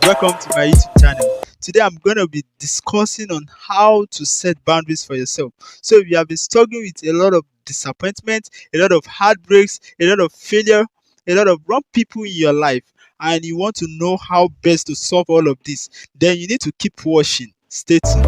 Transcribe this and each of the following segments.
welcome to my YouTube channel. Today I'm going to be discussing on how to set boundaries for yourself. So if you have been struggling with a lot of disappointment, a lot of heartbreaks, a lot of failure, a lot of wrong people in your life, and you want to know how best to solve all of this, then you need to keep watching. Stay tuned.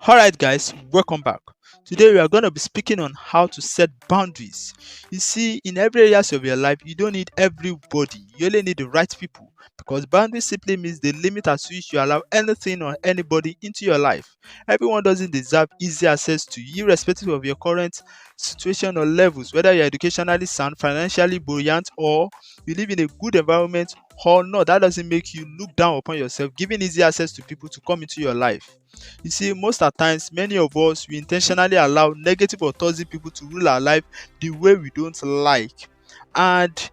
Alright guys, welcome back. Today we are going to be speaking on how to set boundaries. You see, in every areas of your life, you don't need everybody. You only need the right people. Because boundaries simply means the limit at which you allow anything or anybody into your life. Everyone doesn't deserve easy access to you, irrespective of your current situation or levels, whether you're educationally sound, financially buoyant, or you live in a good environment or not. That doesn't make you look down upon yourself, giving easy access to people to come into your life. You see, most at times, many of us we intentionally allow negative or toxic people to rule our life the way we don't like, and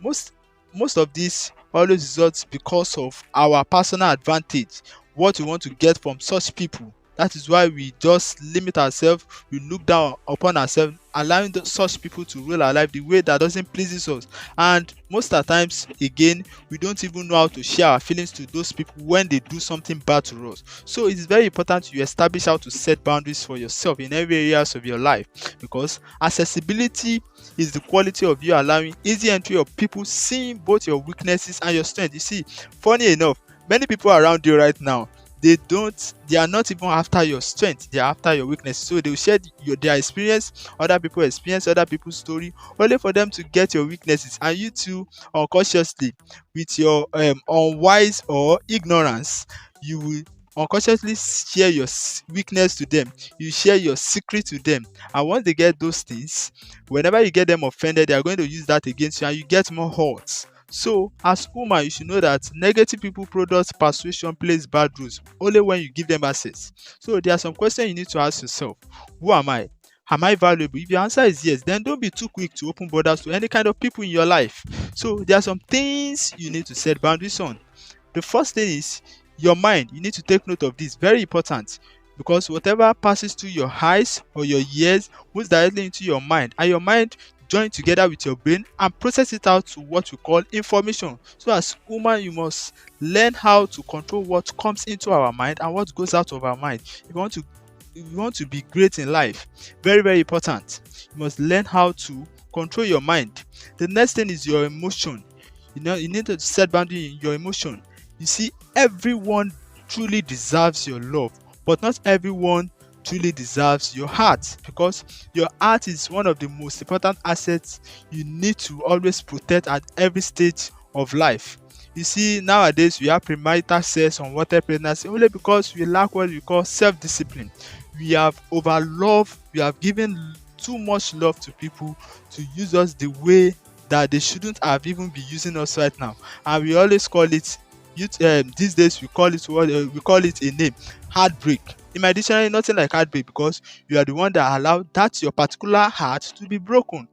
most most of this always results because of our personal advantage, what we want to get from such people. That is why we just limit ourselves, we look down upon ourselves, allowing such people to rule our life the way that doesn't pleases us. And most at times, again, we don't even know how to share our feelings to those people when they do something bad to us. So it is very important you establish how to set boundaries for yourself in every areas of your life, because accessibility is the quality of you allowing easy entry of people seeing both your weaknesses and your strength. You see, funny enough, many people around you right now, they are not even after your strength, they are after your weakness. So they will share their experience, other people experience, other people's story, only for them to get your weaknesses, and you too unconsciously, with your unwise or ignorance, you will unconsciously share your weakness to them, you share your secret to them. And once they get those things, whenever you get them offended, they are going to use that against you and you get more hurt. So as woman, you should know that negative people products persuasion plays bad rules only when you give them access. So there are some questions you need to ask yourself. Who am I? Am I valuable? If your answer is yes, then don't be too quick to open borders to any kind of people in your life. So there are some things you need to set boundaries on. The first thing is your mind. You need to take note of this, very important, because whatever passes through your eyes or your ears moves directly into your mind, and your mind join together with your brain and process it out to what we call information. So as woman, you must learn how to control what comes into our mind and what goes out of our mind. If you want to be great in life, very very important, you must learn how to control your mind. The next thing is your emotion. You need to set boundary in your emotion. You see, everyone truly deserves your love, but not everyone truly deserves your heart, because your heart is one of the most important assets you need to always protect at every stage of life. You see, nowadays we have premarital sex, unwanted pregnancy, only because we lack what we call self-discipline. We have overloved, we have given too much love to people to use us the way that they shouldn't have even be using us right now, and we always call it these days we call it we call it a name: heartbreak. In my dictionary, nothing like heartbreak, because you are the one that allowed that your particular heart to be broken.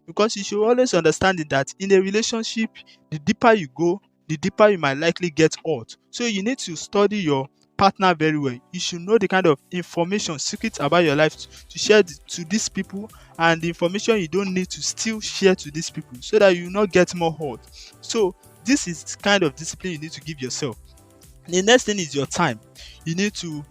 Because you should always understand it that in a relationship, the deeper you go, the deeper you might likely get hurt. So you need to study your partner very well. You should know the kind of information, secrets about your life to share to these people, and the information you don't need to still share to these people, so that you will not get more hurt. So this is the kind of discipline you need to give yourself. The next thing is your time. You need to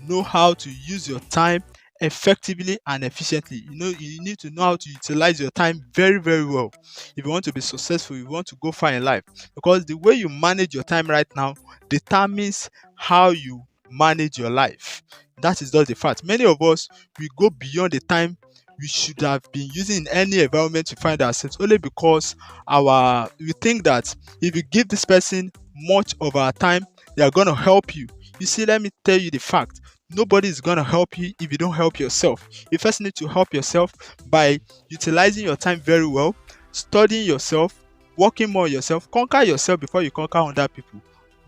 know how to use your time effectively and efficiently. You need to know how to utilize your time very very well if you want to be successful, if you want to go far in life, because the way you manage your time right now determines how you manage your life. That is just the fact. Many of us, we go beyond the time we should have been using in any environment to find ourselves, only because our we think that if you give this person much of our time, they are going to help you. You see, let me tell you the fact: nobody is going to help you if you don't help yourself. You first need to help yourself by utilizing your time very well, studying yourself, working more on yourself. Conquer yourself before you conquer other people.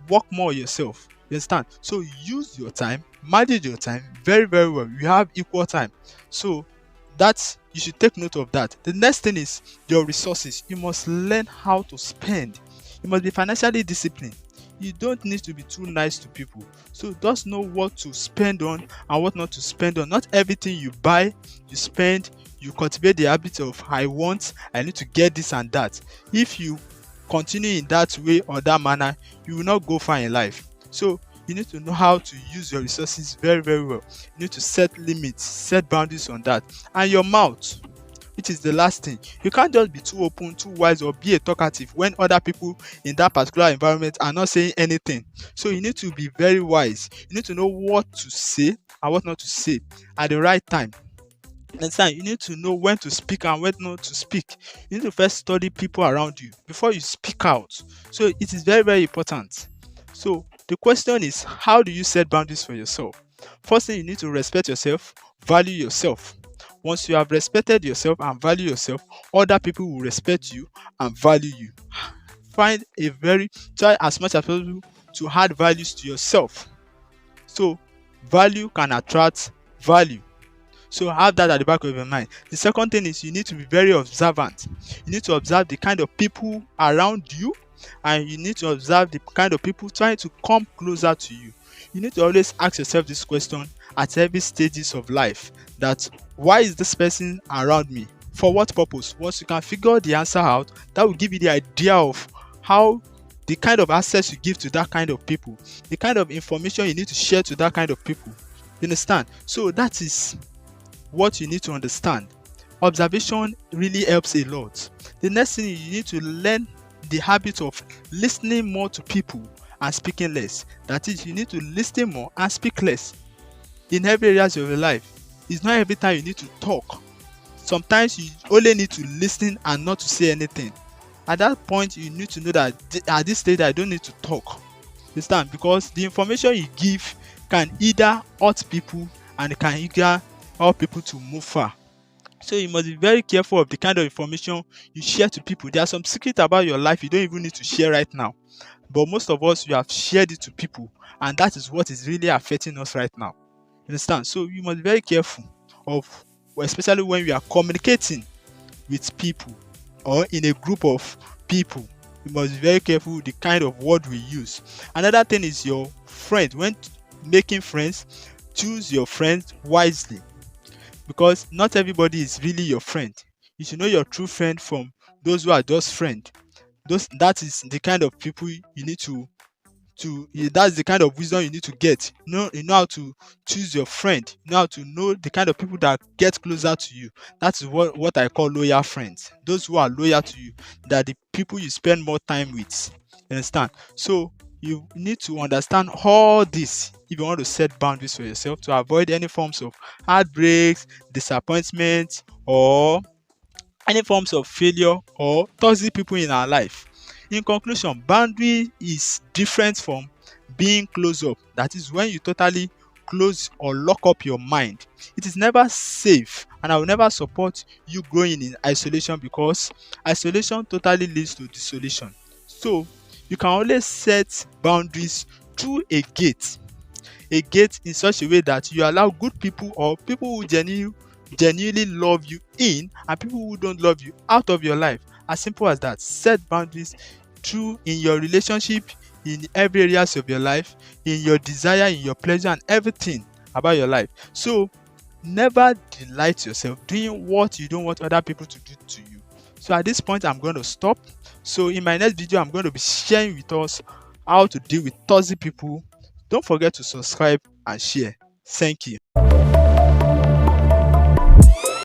Work more on yourself. You understand? So use your time, manage your time very very well. You have equal time. So that you should take note of that. The next thing is your resources. You must learn how to spend. You must be financially disciplined. You don't need to be too nice to people. So just know what to spend on and what not to spend on. Not everything you buy, you spend, you cultivate the habit of I need to get this and that. If you continue in that way or that manner, you will not go far in life. So you need to know how to use your resources very, very well. You need to set limits, set boundaries on that. And your mouth, which is the last thing. You can't just be too open, too wise, or be a talkative when other people in that particular environment are not saying anything. So you need to be very wise. You need to know what to say and what not to say at the right time. Understand? You need to know when to speak and when not to speak. You need to first study people around you before you speak out. So it is very, very important. So the question is, how do you set boundaries for yourself? First thing, you need to respect yourself, value yourself. Once you have respected yourself and value yourself, other people will respect you and value you. Find a very try as much as possible to add values to yourself. So value can attract value. So have that at the back of your mind. The second thing is you need to be very observant. You need to observe the kind of people around you, and you need to observe the kind of people trying to come closer to you. You need to always ask yourself this question at every stages of life, that why is this person around me? For what purpose? Once you can figure the answer out, that will give you the idea of how the kind of access you give to that kind of people, the kind of information you need to share to that kind of people. You understand? So that is what you need to understand. Observation really helps a lot. The next thing, you need to learn the habit of listening more to people and speaking less. That is, you need to listen more and speak less in every areas of your life. It's not every time you need to talk. Sometimes you only need to listen and not to say anything. At that point, you need to know that at this stage I don't need to talk. Understand? Because the information you give can either hurt people and it can either help people to move far. So you must be very careful of the kind of information you share to people. There are some secrets about your life you don't even need to share right now, but most of us, you have shared it to people, and that is what is really affecting us right now. Understand? So you must be very careful of, especially when you are communicating with people or in a group of people. You must be very careful the kind of word we use. Another thing is your friend. When making friends, choose your friends wisely, because not everybody is really your friend. You should know your true friend from those who are just friend. That is the kind of people you need that's the kind of wisdom you need to get. You know how to choose your friend. You know how to know the kind of people that get closer to you. That is what I call loyal friends. Those who are loyal to you, that the people you spend more time with. You understand? So you need to understand all this if you want to set boundaries for yourself to avoid any forms of heartbreaks, disappointment, or any forms of failure or toxic people in our life. In conclusion, boundary is different from being closed up. That is when you totally close or lock up your mind. It is never safe, and I will never support you growing in isolation, because isolation totally leads to desolation. So you can always set boundaries through a gate in such a way that you allow good people or people who genuinely love you in, and people who don't love you out of your life. As simple as that. Set boundaries through in your relationship, in every areas of your life, in your desire, in your pleasure, and everything about your life. So never delight yourself doing what you don't want other people to do to you. So at this point, I'm going to stop. So in my next video, I'm going to be sharing with us how to deal with toxic people. Don't forget to subscribe and share. Thank you.